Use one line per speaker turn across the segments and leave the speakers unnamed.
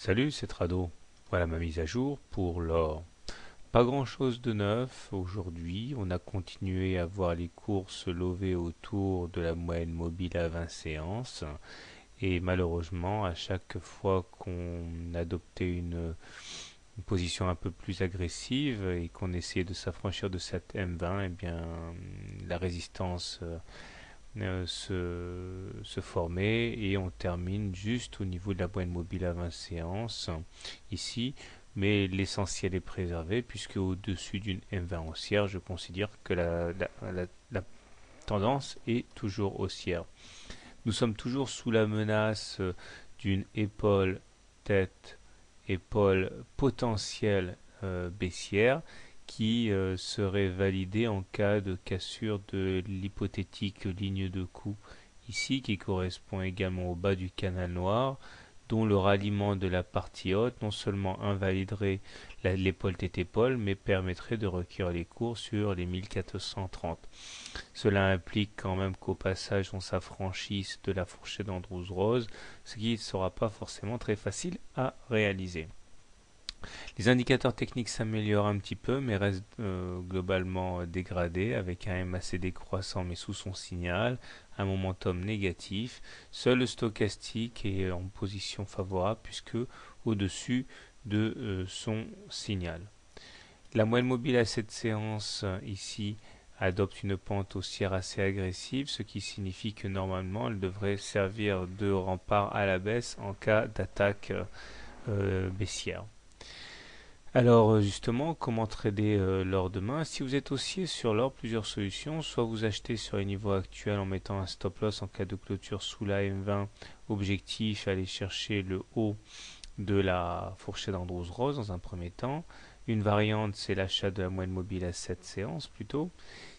Salut, c'est Trado. Voilà ma mise à jour pour l'or. Pas grand chose de neuf aujourd'hui. On a continué à voir les cours se lever autour de la moyenne mobile à 20 séances. Et malheureusement, à chaque fois qu'on adoptait une position un peu plus agressive et qu'on essayait de s'affranchir de cette M20, eh bien, la résistance se former et on termine juste au niveau de la moyenne mobile à 20 séances ici, mais l'essentiel est préservé puisque au-dessus d'une M20 haussière, je considère que la tendance est toujours haussière. Nous sommes toujours sous la menace d'une épaule tête épaule potentielle baissière qui serait validée en cas de cassure de l'hypothétique ligne de coup ici qui correspond également au bas du canal noir dont le ralliement de la partie haute non seulement invaliderait l'épaule tête épaule mais permettrait de recueillir les cours sur les 1430. Cela implique quand même qu'au passage on s'affranchisse de la fourchette d'Andrews-Rose, ce qui ne sera pas forcément très facile à réaliser. Les indicateurs techniques s'améliorent un petit peu mais restent globalement dégradés avec un MACD croissant mais sous son signal, un momentum négatif. Seul le stochastique est en position favorable puisque au-dessus de son signal. La moyenne mobile à cette séance ici adopte une pente haussière assez agressive, ce qui signifie que normalement elle devrait servir de rempart à la baisse en cas d'attaque baissière. Alors justement, comment trader l'or demain? Si vous êtes haussier sur l'or, plusieurs solutions. Soit vous achetez sur les niveaux actuels en mettant un stop loss en cas de clôture sous la M20. Objectif, aller chercher le haut de la fourchette d'Andrews-Rose dans un premier temps. Une variante, c'est l'achat de la moyenne mobile à 7 séances plutôt.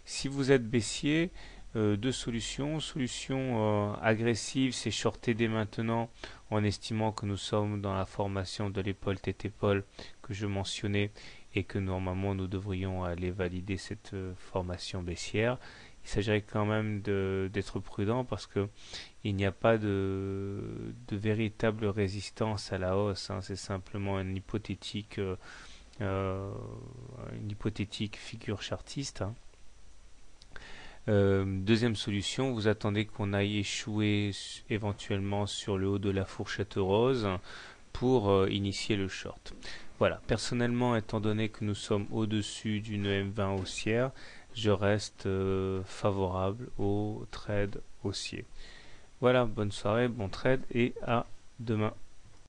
Si vous êtes baissier, deux solutions. Solution agressive, c'est shorter dès maintenant en estimant que nous sommes dans la formation de l'épaule tête-épaule que je mentionnais et que normalement nous devrions aller valider cette formation baissière. Il s'agirait quand même d'être prudent parce que il n'y a pas de véritable résistance à la hausse. C'est simplement une hypothétique figure chartiste. Deuxième solution, vous attendez qu'on aille échouer éventuellement sur le haut de la fourchette rose pour initier le short. Voilà, personnellement, étant donné que nous sommes au-dessus d'une M20 haussière, je reste favorable au trade haussier. Voilà, bonne soirée, bon trade et à demain.